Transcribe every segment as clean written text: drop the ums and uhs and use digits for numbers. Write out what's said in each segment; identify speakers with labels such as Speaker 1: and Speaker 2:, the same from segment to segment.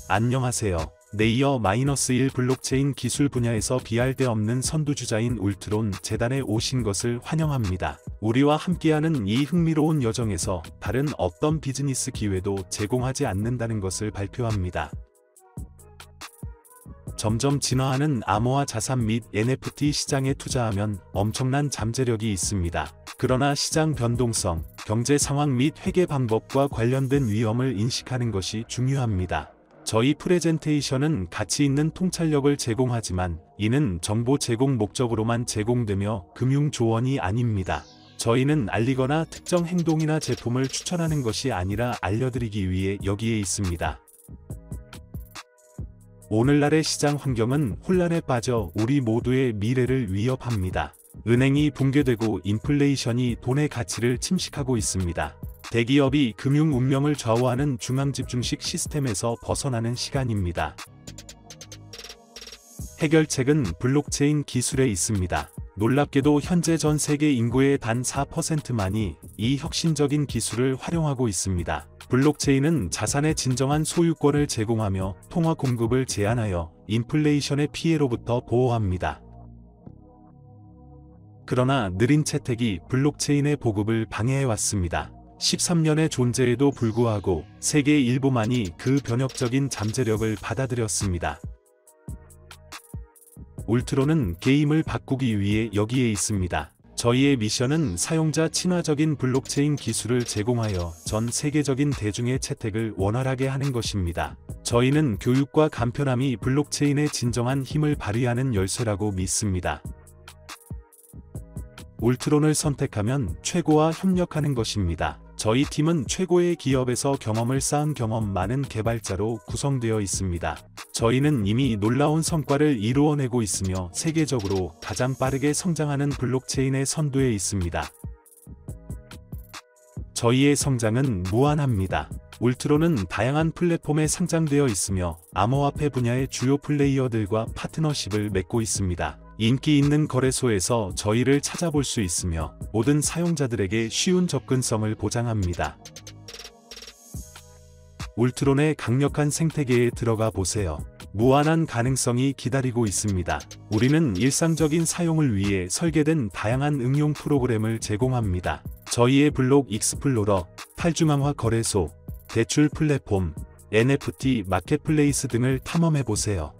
Speaker 1: 안녕하세요. 레이어 -1 블록체인 기술 분야에서 비할 데 없는 선두주자인 울트론 재단에 오신 것을 환영합니다. 우리와 함께하는 이 흥미로운 여정에서 다른 어떤 비즈니스 기회도 제공하지 않는다는 것을 발표합니다. 점점 진화하는 암호화 자산 및 NFT 시장에 투자하면 엄청난 잠재력이 있습니다. 그러나 시장 변동성, 경제 상황 및 회계 방법과 관련된 위험을 인식하는 것이 중요합니다. 저희 프레젠테이션은 가치 있는 통찰력을 제공하지만 이는 정보 제공 목적으로만 제공되며 금융 조언이 아닙니다. 저희는 알리거나 특정 행동이나 제품을 추천하는 것이 아니라 알려드리기 위해 여기에 있습니다. 오늘날의 시장 환경은 혼란에 빠져 우리 모두의 미래를 위협합니다. 은행이 붕괴되고 인플레이션이 돈의 가치를 침식하고 있습니다. 대기업이 금융 운명을 좌우하는 중앙집중식 시스템에서 벗어나는 시간입니다. 해결책은 블록체인 기술에 있습니다. 놀랍게도 현재 전 세계 인구의 단 4%만이 이 혁신적인 기술을 활용하고 있습니다. 블록체인은 자산의 진정한 소유권을 제공하며 통화 공급을 제한하여 인플레이션의 피해로부터 보호합니다. 그러나 느린 채택이 블록체인의 보급을 방해해왔습니다. 13년의 존재에도 불구하고 세계 일부만이 그 변혁적인 잠재력을 받아들였습니다. 울트론은 게임을 바꾸기 위해 여기에 있습니다. 저희의 미션은 사용자 친화적인 블록체인 기술을 제공하여 전 세계적인 대중의 채택을 원활하게 하는 것입니다. 저희는 교육과 간편함이 블록체인의 진정한 힘을 발휘하는 열쇠라고 믿습니다. 울트론을 선택하면 최고와 협력하는 것입니다. 저희 팀은 최고의 기업에서 경험을 쌓은 경험 많은 개발자로 구성되어 있습니다. 저희는 이미 놀라운 성과를 이루어내고 있으며 세계적으로 가장 빠르게 성장하는 블록체인의 선두에 있습니다. 저희의 성장은 무한합니다. 울트론은 다양한 플랫폼에 상장되어 있으며 암호화폐 분야의 주요 플레이어들과 파트너십을 맺고 있습니다. 인기 있는 거래소에서 저희를 찾아볼 수 있으며 모든 사용자들에게 쉬운 접근성을 보장합니다. 울트론의 강력한 생태계에 들어가 보세요. 무한한 가능성이 기다리고 있습니다. 우리는 일상적인 사용을 위해 설계된 다양한 응용 프로그램을 제공합니다. 저희의 블록 익스플로러, 탈중앙화 거래소, 대출 플랫폼, NFT 마켓플레이스 등을 탐험해보세요.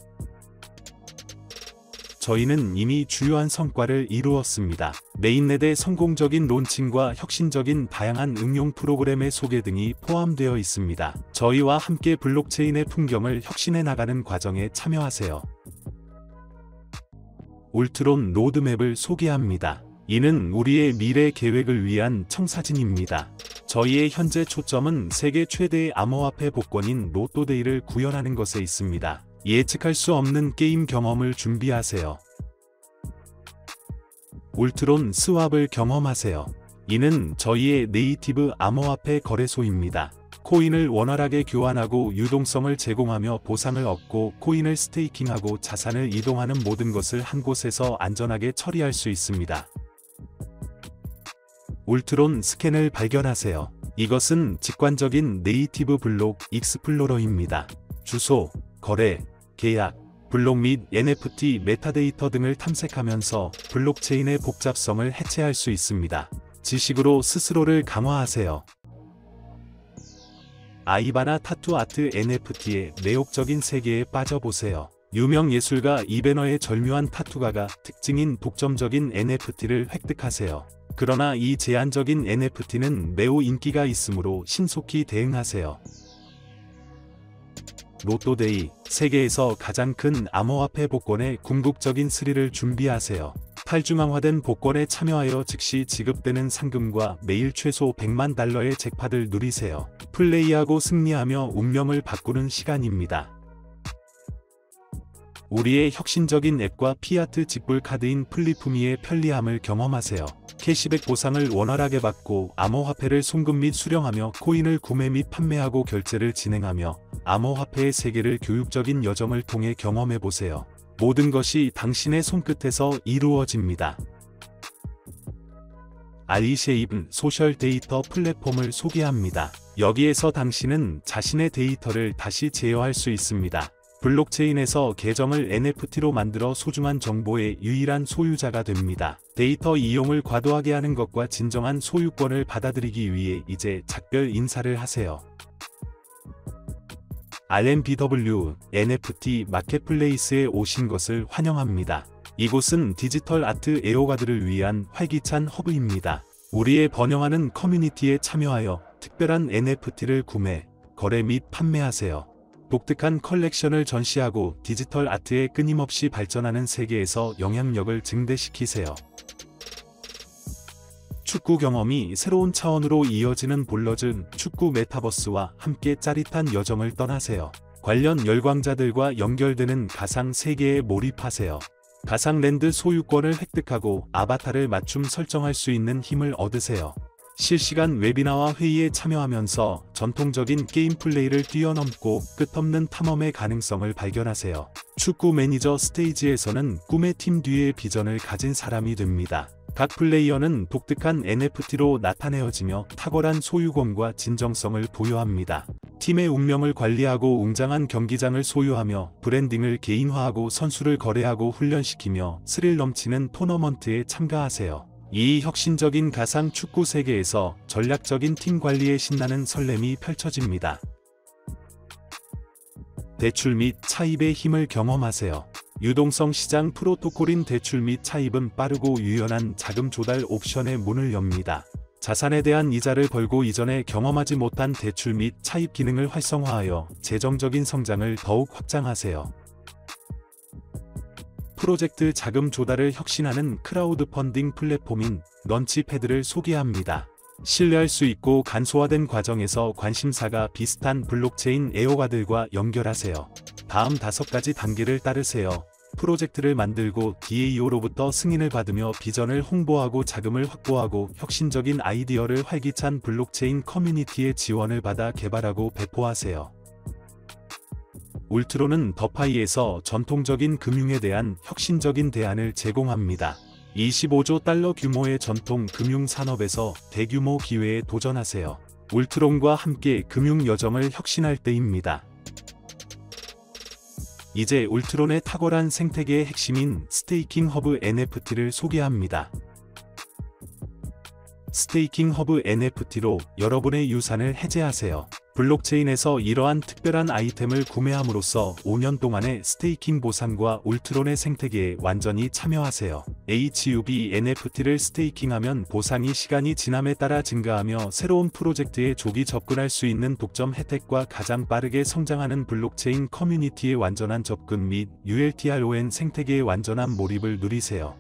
Speaker 1: 저희는 이미 주요한 성과를 이루었습니다. 메인넷의 성공적인 론칭과 혁신적인 다양한 응용 프로그램의 소개 등이 포함되어 있습니다. 저희와 함께 블록체인의 풍경을 혁신해 나가는 과정에 참여하세요. 울트론 로드맵을 소개합니다. 이는 우리의 미래 계획을 위한 청사진입니다. 저희의 현재 초점은 세계 최대의 암호화폐 복권인 로또데이를 구현하는 것에 있습니다. 예측할 수 없는 게임 경험을 준비하세요. 울트론 스왑을 경험하세요. 이는 저희의 네이티브 암호화폐 거래소입니다. 코인을 원활하게 교환하고 유동성을 제공하며 보상을 얻고 코인을 스테이킹하고 자산을 이동하는 모든 것을 한 곳에서 안전하게 처리할 수 있습니다. 울트론 스캔을 발견하세요. 이것은 직관적인 네이티브 블록 익스플로러입니다. 주소, 거래, 계약, 블록 및 NFT 메타데이터 등을 탐색하면서 블록체인의 복잡성을 해체할 수 있습니다. 지식으로 스스로를 강화하세요. 아이바나 타투 아트 NFT의 매혹적인 세계에 빠져보세요. 유명 예술가 이베너의 절묘한 타투가가 특징인 독점적인 NFT를 획득하세요. 그러나 이 제한적인 NFT는 매우 인기가 있으므로 신속히 대응하세요. 로또데이, 세계에서 가장 큰 암호화폐 복권의 궁극적인 스릴을 준비하세요. 탈중앙화된 복권에 참여하여 즉시 지급되는 상금과 매일 최소 100만 달러의 잭팟을 누리세요. 플레이하고 승리하며 운명을 바꾸는 시간입니다. 우리의 혁신적인 앱과 피아트 직불 카드인 플리프미의 편리함을 경험하세요. 캐시백 보상을 원활하게 받고 암호화폐를 송금 및 수령하며 코인을 구매 및 판매하고 결제를 진행하며 암호화폐의 세계를 교육적인 여정을 통해 경험해보세요. 모든 것이 당신의 손끝에서 이루어집니다. 알리쉐입은 소셜 데이터 플랫폼을 소개합니다. 여기에서 당신은 자신의 데이터를 다시 제어할 수 있습니다. 블록체인에서 계정을 NFT로 만들어 소중한 정보의 유일한 소유자가 됩니다. 데이터 이용을 과도하게 하는 것과 진정한 소유권을 받아들이기 위해 이제 작별 인사를 하세요. RMBW NFT 마켓플레이스에 오신 것을 환영합니다. 이곳은 디지털 아트 애호가들을 위한 활기찬 허브입니다. 우리의 번영하는 커뮤니티에 참여하여 특별한 NFT를 구매, 거래 및 판매하세요. 독특한 컬렉션을 전시하고 디지털 아트의 끊임없이 발전하는 세계에서 영향력을 증대시키세요. 축구 경험이 새로운 차원으로 이어지는 볼러즌 축구 메타버스와 함께 짜릿한 여정을 떠나세요. 관련 열광자들과 연결되는 가상 세계에 몰입하세요. 가상랜드 소유권을 획득하고 아바타를 맞춤 설정할 수 있는 힘을 얻으세요. 실시간 웨비나와 회의에 참여하면서 전통적인 게임 플레이를 뛰어넘고 끝없는 탐험의 가능성을 발견하세요. 축구 매니저 스테이지에서는 꿈의 팀 뒤의 비전을 가진 사람이 됩니다. 각 플레이어는 독특한 NFT로 나타내어지며 탁월한 소유권과 진정성을 부여합니다. 팀의 운명을 관리하고 웅장한 경기장을 소유하며 브랜딩을 개인화하고 선수를 거래하고 훈련시키며 스릴 넘치는 토너먼트에 참가하세요. 이 혁신적인 가상 축구 세계에서 전략적인 팀 관리의 신나는 설렘이 펼쳐집니다. 대출 및 차입의 힘을 경험하세요. 유동성 시장 프로토콜인 대출 및 차입은 빠르고 유연한 자금 조달 옵션의 문을 엽니다. 자산에 대한 이자를 벌고 이전에 경험하지 못한 대출 및 차입 기능을 활성화하여 재정적인 성장을 더욱 확장하세요. 프로젝트 자금 조달을 혁신하는 크라우드 펀딩 플랫폼인 런치패드를 소개합니다. 신뢰할 수 있고 간소화된 과정에서 관심사가 비슷한 블록체인 애호가들과 연결하세요. 다음 5가지 단계를 따르세요. 프로젝트를 만들고 DAO로부터 승인을 받으며 비전을 홍보하고 자금을 확보하고 혁신적인 아이디어를 활기찬 블록체인 커뮤니티의 지원을 받아 개발하고 배포하세요. 울트론은 더파이에서 전통적인 금융에 대한 혁신적인 대안을 제공합니다. 25조 달러 규모의 전통 금융 산업에서 대규모 기회에 도전하세요. 울트론과 함께 금융 여정을 혁신할 때입니다. 이제 울트론의 탁월한 생태계의 핵심인 스테이킹 허브 NFT를 소개합니다. 스테이킹 허브 NFT로 여러분의 유산을 해제하세요. 블록체인에서 이러한 특별한 아이템을 구매함으로써 5년 동안의 스테이킹 보상과 울트론의 생태계에 완전히 참여하세요. HUB NFT를 스테이킹하면 보상이 시간이 지남에 따라 증가하며 새로운 프로젝트에 조기 접근할 수 있는 독점 혜택과 가장 빠르게 성장하는 블록체인 커뮤니티의 완전한 접근 및 ULTRON 생태계의 완전한 몰입을 누리세요.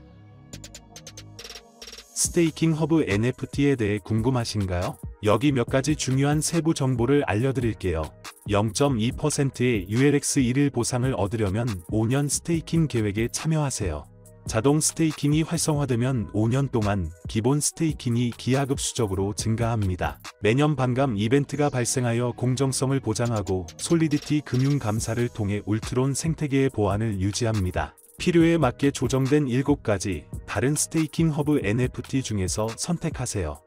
Speaker 1: 스테이킹 허브 NFT에 대해 궁금하신가요? 여기 몇 가지 중요한 세부 정보를 알려드릴게요. 0.2%의 ULX 1일 보상을 얻으려면 5년 스테이킹 계획에 참여하세요. 자동 스테이킹이 활성화되면 5년 동안 기본 스테이킹이 기하급수적으로 증가합니다. 매년 반감 이벤트가 발생하여 공정성을 보장하고 솔리디티 금융 감사를 통해 울트론 생태계의 보안을 유지합니다. 필요에 맞게 조정된 7가지 다른 스테이킹 허브 NFT 중에서 선택하세요.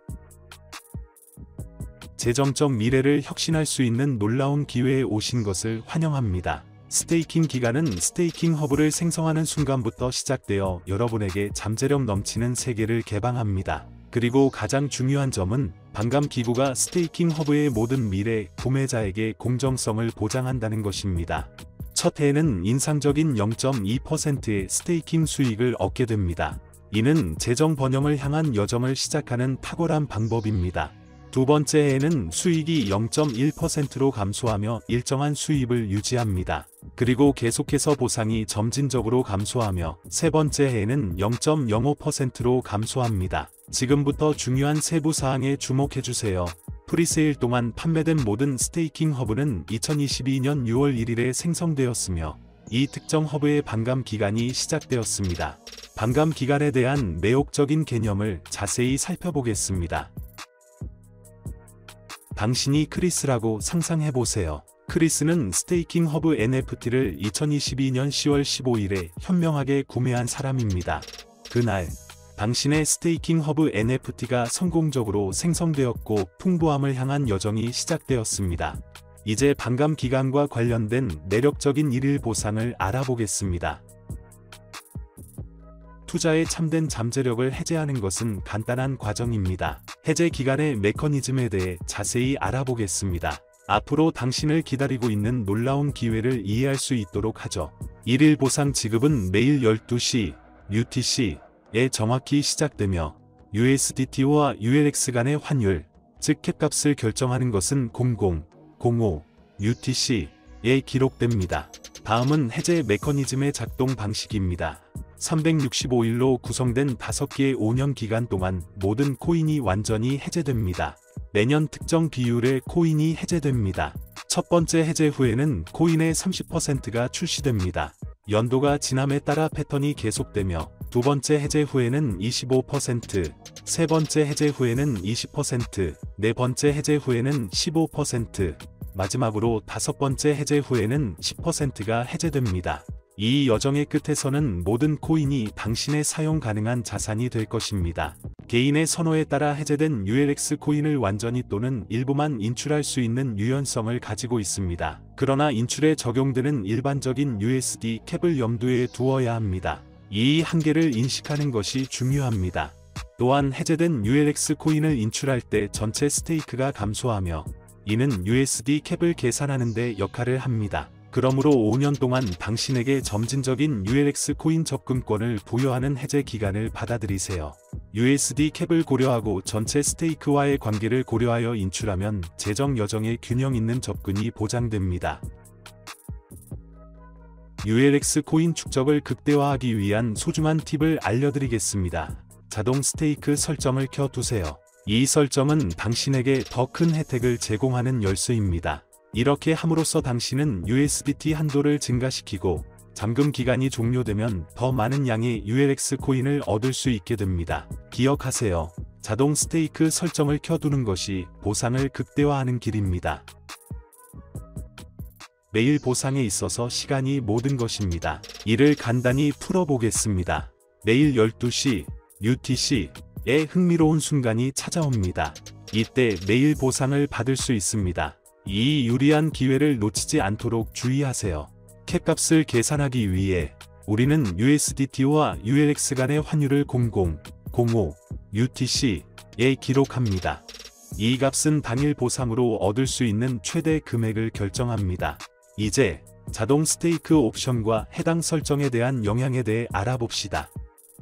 Speaker 1: 재정적 미래를 혁신할 수 있는 놀라운 기회에 오신 것을 환영합니다. 스테이킹 기간은 스테이킹 허브를 생성하는 순간부터 시작되어 여러분에게 잠재력 넘치는 세계를 개방합니다. 그리고 가장 중요한 점은 반감 기구가 스테이킹 허브의 모든 미래 구매자에게 공정성을 보장한다는 것입니다. 첫 해에는 인상적인 0.2%의 스테이킹 수익을 얻게 됩니다. 이는 재정 번영을 향한 여정을 시작하는 탁월한 방법입니다. 두 번째 해에는 수익이 0.1%로 감소하며 일정한 수입을 유지합니다. 그리고 계속해서 보상이 점진적으로 감소하며 세 번째 해에는 0.05%로 감소합니다. 지금부터 중요한 세부 사항에 주목해주세요. 프리세일 동안 판매된 모든 스테이킹 허브는 2022년 6월 1일에 생성되었으며 이 특정 허브의 반감 기간이 시작되었습니다. 반감 기간에 대한 매혹적인 개념을 자세히 살펴보겠습니다. 당신이 크리스라고 상상해보세요. 크리스는 스테이킹 허브 NFT를 2022년 10월 15일에 현명하게 구매한 사람입니다. 그날 당신의 스테이킹 허브 NFT가 성공적으로 생성되었고 풍부함을 향한 여정이 시작되었습니다. 이제 반감 기간과 관련된 매력적인 일일 보상을 알아보겠습니다. 투자의 참된 잠재력을 해제하는 것은 간단한 과정입니다. 해제 기간의 메커니즘에 대해 자세히 알아보겠습니다. 앞으로 당신을 기다리고 있는 놀라운 기회를 이해할 수 있도록 하죠. 일일 보상 지급은 매일 12시 UTC에 정확히 시작되며 USDT와 ULX 간의 환율, 즉 캡값을 결정하는 것은 0005 UTC에 기록됩니다. 다음은 해제 메커니즘의 작동 방식입니다. 365일로 구성된 5개의 5년 기간 동안 모든 코인이 완전히 해제됩니다. 매년 특정 비율의 코인이 해제됩니다. 첫 번째 해제 후에는 코인의 30%가 출시됩니다. 연도가 지남에 따라 패턴이 계속되며 두 번째 해제 후에는 25%, 세 번째 해제 후에는 20%, 네 번째 해제 후에는 15%, 마지막으로 다섯 번째 해제 후에는 10%가 해제됩니다. 이 여정의 끝에서는 모든 코인이 당신의 사용 가능한 자산이 될 것입니다. 개인의 선호에 따라 해제된 ULX 코인을 완전히 또는 일부만 인출할 수 있는 유연성을 가지고 있습니다. 그러나 인출에 적용되는 일반적인 USD 캡을 염두에 두어야 합니다. 이 한계를 인식하는 것이 중요합니다. 또한 해제된 ULX 코인을 인출할 때 전체 스테이크가 감소하며 이는 USD 캡을 계산하는 데 역할을 합니다. 그러므로 5년 동안 당신에게 점진적인 ULX 코인 접근권을 부여하는 해제 기간을 받아들이세요. USD 캡을 고려하고 전체 스테이크와의 관계를 고려하여 인출하면 재정 여정의 균형 있는 접근이 보장됩니다. ULX 코인 축적을 극대화하기 위한 소중한 팁을 알려드리겠습니다. 자동 스테이크 설정을 켜두세요. 이 설정은 당신에게 더 큰 혜택을 제공하는 열쇠입니다. 이렇게 함으로써 당신은 USDT 한도를 증가시키고 잠금 기간이 종료되면 더 많은 양의 ULX 코인을 얻을 수 있게 됩니다. 기억하세요. 자동 스테이크 설정을 켜두는 것이 보상을 극대화하는 길입니다. 매일 보상에 있어서 시간이 모든 것입니다. 이를 간단히 풀어보겠습니다. 매일 12시 UTC에 흥미로운 순간이 찾아옵니다. 이때 매일 보상을 받을 수 있습니다. 이 유리한 기회를 놓치지 않도록 주의하세요. 캡값을 계산하기 위해 우리는 USDT와 ULX 간의 환율을 0005 UTC에 기록합니다. 이 값은 당일 보상으로 얻을 수 있는 최대 금액을 결정합니다. 이제 자동 스테이크 옵션과 해당 설정에 대한 영향에 대해 알아봅시다.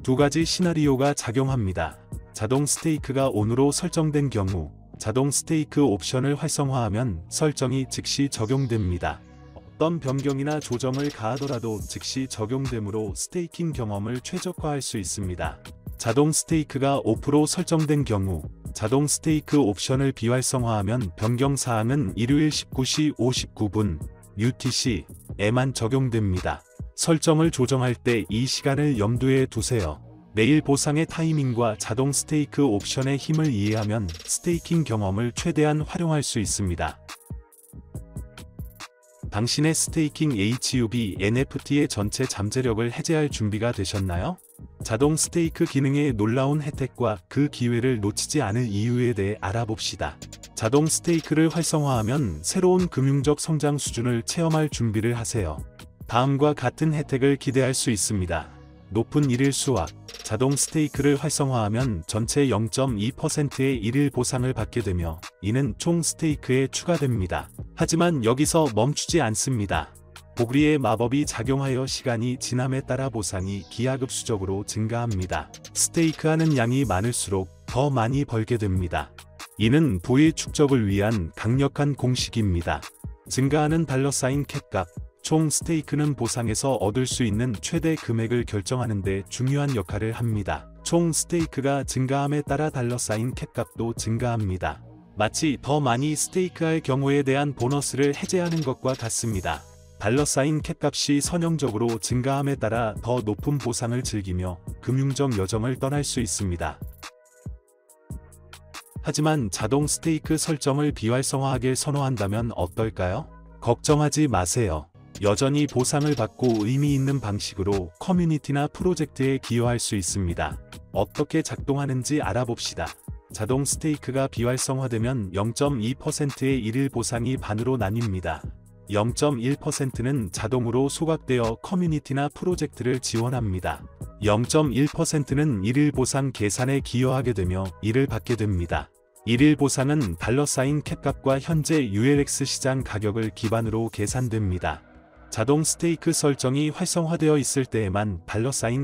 Speaker 1: 두 가지 시나리오가 작용합니다. 자동 스테이크가 ON으로 설정된 경우 자동 스테이크 옵션을 활성화하면 설정이 즉시 적용됩니다. 어떤 변경이나 조정을 가하더라도 즉시 적용되므로 스테이킹 경험을 최적화할 수 있습니다. 자동 스테이크가 오프로 설정된 경우 자동 스테이크 옵션을 비활성화하면 변경 사항은 일요일 19시 59분 UTC에만 적용됩니다. 설정을 조정할 때 이 시간을 염두에 두세요. 매일 보상의 타이밍과 자동 스테이크 옵션의 힘을 이해하면 스테이킹 경험을 최대한 활용할 수 있습니다. 당신의 스테이킹 HUB NFT의 전체 잠재력을 해제할 준비가 되셨나요? 자동 스테이크 기능의 놀라운 혜택과 그 기회를 놓치지 않을 이유에 대해 알아봅시다. 자동 스테이크를 활성화하면 새로운 금융적 성장 수준을 체험할 준비를 하세요. 다음과 같은 혜택을 기대할 수 있습니다. 높은 일일 수확. 자동 스테이크를 활성화하면 전체 0.2%의 일일 보상을 받게 되며 이는 총 스테이크에 추가됩니다. 하지만 여기서 멈추지 않습니다. 보그리의 마법이 작용하여 시간이 지남에 따라 보상이 기하급수적으로 증가합니다. 스테이크하는 양이 많을수록 더 많이 벌게 됩니다. 이는 부의 축적을 위한 강력한 공식입니다. 증가하는 달러사인 캡값. 총 스테이크는 보상에서 얻을 수 있는 최대 금액을 결정하는 데 중요한 역할을 합니다. 총 스테이크가 증가함에 따라 달러사인 캡값도 증가합니다. 마치 더 많이 스테이크할 경우에 대한 보너스를 해제하는 것과 같습니다. 달러사인 캡값이 선형적으로 증가함에 따라 더 높은 보상을 즐기며 금융적 여정을 떠날 수 있습니다. 하지만 자동 스테이크 설정을 비활성화하길 선호한다면 어떨까요? 걱정하지 마세요. 여전히 보상을 받고 의미 있는 방식으로 커뮤니티나 프로젝트에 기여할 수 있습니다. 어떻게 작동하는지 알아봅시다. 자동 스테이크가 비활성화되면 0.2%의 일일 보상이 반으로 나뉩니다. 0.1%는 자동으로 소각되어 커뮤니티나 프로젝트를 지원합니다. 0.1%는 일일 보상 계산에 기여하게 되며 이를 받게 됩니다. 일일 보상은 $캡 값과 현재 ULX 시장 가격을 기반으로 계산됩니다. 자동 스테이크 설정이 활성화되어 있을 때에만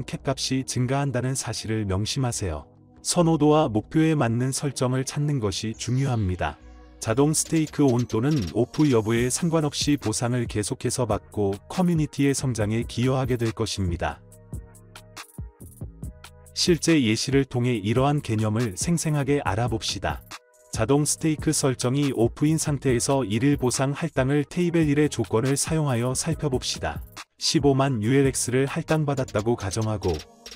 Speaker 1: $캡 값이 증가한다는 사실을 명심하세요. 선호도와 목표에 맞는 설정을 찾는 것이 중요합니다. 자동 스테이크 온 또는 오프 여부에 상관없이 보상을 계속해서 받고 커뮤니티의 성장에 기여하게 될 것입니다. 실제 예시를 통해 이러한 개념을 생생하게 알아봅시다. 자동 스테이크 설정이 오프인 상태에서 일일 보상 할당을 테이블 1의 조건을 사용하여 살펴봅시다. 15만 ULX를 할당받았다고 가정하고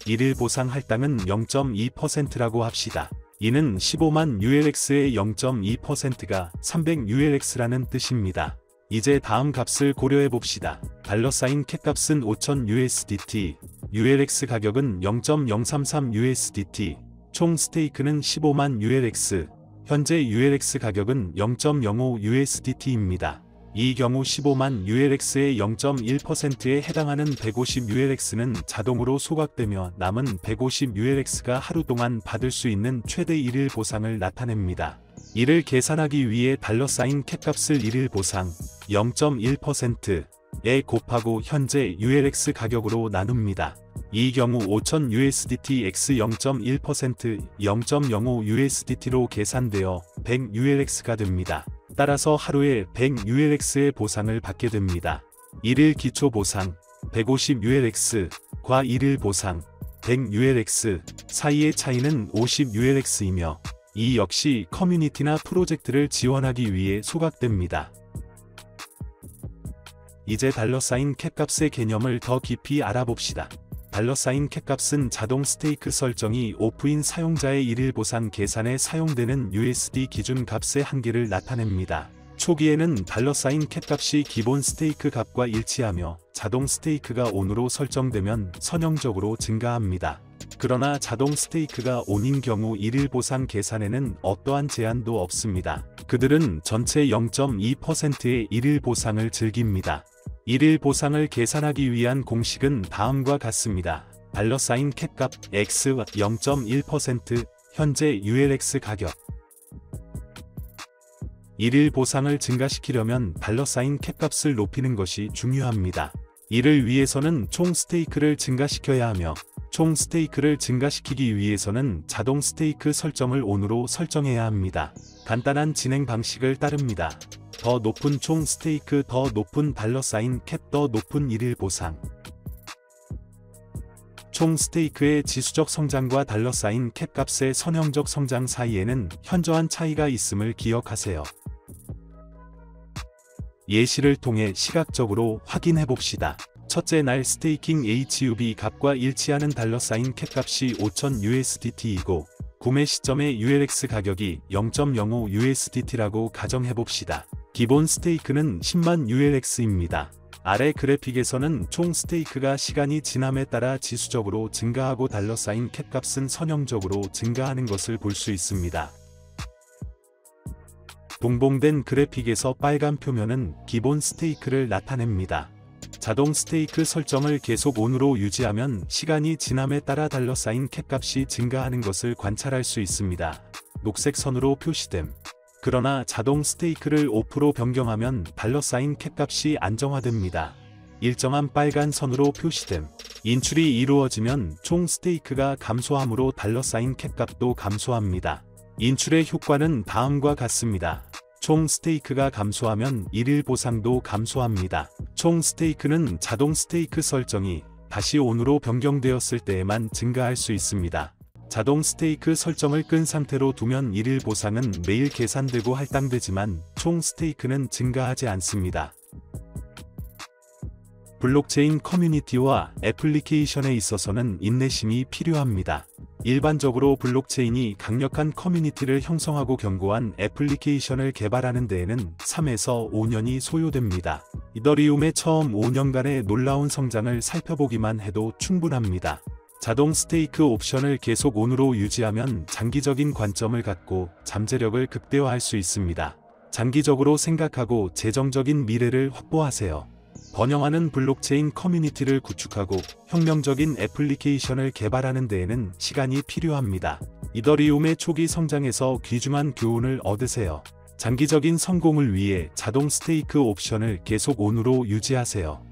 Speaker 1: 일일 보상 할당은 0.2%라고 합시다. 이는 15만 ULX의 0.2%가 300ULX라는 뜻입니다. 이제 다음 값을 고려해 봅시다. $캡 값은 5,000 USDT, ULX 가격은 0.033 USDT, 총 스테이크는 15만 ULX, 현재 ULX 가격은 0.05 USDT입니다. 이 경우 15만 ULX의 0.1%에 해당하는 150 ULX는 자동으로 소각되며 남은 150 ULX가 하루 동안 받을 수 있는 최대 일일 보상을 나타냅니다. 이를 계산하기 위해 $캡 값을 일일 보상 0.1%에 곱하고 현재 ULX 가격으로 나눕니다. 이 경우 5,000 USDT x 0.1% 0.05 USDT로 계산되어 100 ULX가 됩니다. 따라서 하루에 100 ULX의 보상을 받게 됩니다. 일일 기초 보상 150 ULX과 일일 보상 100 ULX 사이의 차이는 50 ULX이며 이 역시 커뮤니티나 프로젝트를 지원하기 위해 소각됩니다. 이제 $캡 값의 개념을 더 깊이 알아봅시다. $캡 값은 자동 스테이크 설정이 오프인 사용자의 일일 보상 계산에 사용되는 USD 기준 값의 한계를 나타냅니다. 초기에는 $캡 값이 기본 스테이크 값과 일치하며 자동 스테이크가 ON으로 설정되면 선형적으로 증가합니다. 그러나 자동 스테이크가 ON인 경우 일일 보상 계산에는 어떠한 제한도 없습니다. 그들은 전체 0.2%의 일일 보상을 즐깁니다. 일일 보상을 계산하기 위한 공식은 다음과 같습니다. $캡 값 x 0.1% 현재 ULX 가격. 일일 보상을 증가시키려면 $캡 값을 높이는 것이 중요합니다. 이를 위해서는 총 스테이크를 증가시켜야 하며 총 스테이크를 증가시키기 위해서는 자동 스테이크 설정을 ON으로 설정해야 합니다. 간단한 진행 방식을 따릅니다. 더 높은 총 스테이크 더 높은 $캡 더 높은 일일 보상. 총 스테이크의 지수적 성장과 $캡 값의 선형적 성장 사이에는 현저한 차이가 있음을 기억하세요. 예시를 통해 시각적으로 확인해 봅시다. 첫째 날 스테이킹 HUB 값과 일치하는 $캡 값이 5,000 USDT이고 구매 시점의 ULX 가격이 0.05 USDT라고 가정해 봅시다. 기본 스테이크는 10만 ULX입니다. 아래 그래픽에서는 총 스테이크가 시간이 지남에 따라 지수적으로 증가하고 $캡 값은 선형적으로 증가하는 것을 볼 수 있습니다. 동봉된 그래픽에서 빨간 표면은 기본 스테이크를 나타냅니다. 자동 스테이크 설정을 계속 ON으로 유지하면 시간이 지남에 따라 $캡 값이 증가하는 것을 관찰할 수 있습니다. 녹색 선으로 표시됨. 그러나 자동 스테이크를 오프로 변경하면 $캡 값이 안정화됩니다. 일정한 빨간 선으로 표시됨. 인출이 이루어지면 총 스테이크가 감소하므로 $캡 값도 감소합니다. 인출의 효과는 다음과 같습니다. 총 스테이크가 감소하면 일일 보상도 감소합니다. 총 스테이크는 자동 스테이크 설정이 다시 ON으로 변경되었을 때에만 증가할 수 있습니다. 자동 스테이크 설정을 끈 상태로 두면 일일 보상은 매일 계산되고 할당되지만 총 스테이크는 증가하지 않습니다. 블록체인 커뮤니티와 애플리케이션에 있어서는 인내심이 필요합니다. 일반적으로 블록체인이 강력한 커뮤니티를 형성하고 견고한 애플리케이션을 개발하는 데에는 3에서 5년이 소요됩니다. 이더리움의 처음 5년간의 놀라운 성장을 살펴보기만 해도 충분합니다. 자동 스테이크 옵션을 계속 ON으로 유지하면 장기적인 관점을 갖고 잠재력을 극대화할 수 있습니다. 장기적으로 생각하고 재정적인 미래를 확보하세요. 번영하는 블록체인 커뮤니티를 구축하고 혁명적인 애플리케이션을 개발하는 데에는 시간이 필요합니다. 이더리움의 초기 성장에서 귀중한 교훈을 얻으세요. 장기적인 성공을 위해 자동 스테이크 옵션을 계속 ON으로 유지하세요.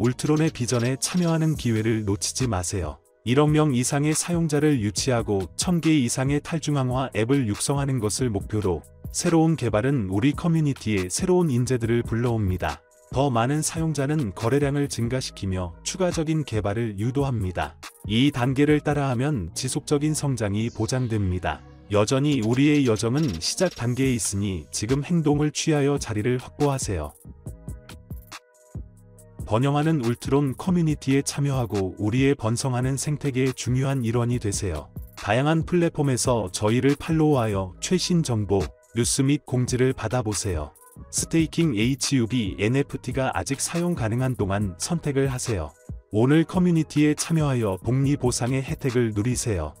Speaker 1: 울트론의 비전에 참여하는 기회를 놓치지 마세요. 1억 명 이상의 사용자를 유치하고 1000개 이상의 탈중앙화 앱을 육성하는 것을 목표로 새로운 개발은 우리 커뮤니티에 새로운 인재들을 불러옵니다. 더 많은 사용자는 거래량을 증가시키며 추가적인 개발을 유도합니다. 이 단계를 따라하면 지속적인 성장이 보장됩니다. 여전히 우리의 여정은 시작 단계에 있으니 지금 행동을 취하여 자리를 확보하세요. 번영하는 울트론 커뮤니티에 참여하고 우리의 번성하는 생태계의 중요한 일원이 되세요. 다양한 플랫폼에서 저희를 팔로우하여 최신 정보, 뉴스 및 공지를 받아보세요. 스테이킹 HUB NFT가 아직 사용 가능한 동안 선택을 하세요. 오늘 커뮤니티에 참여하여 복리 보상의 혜택을 누리세요.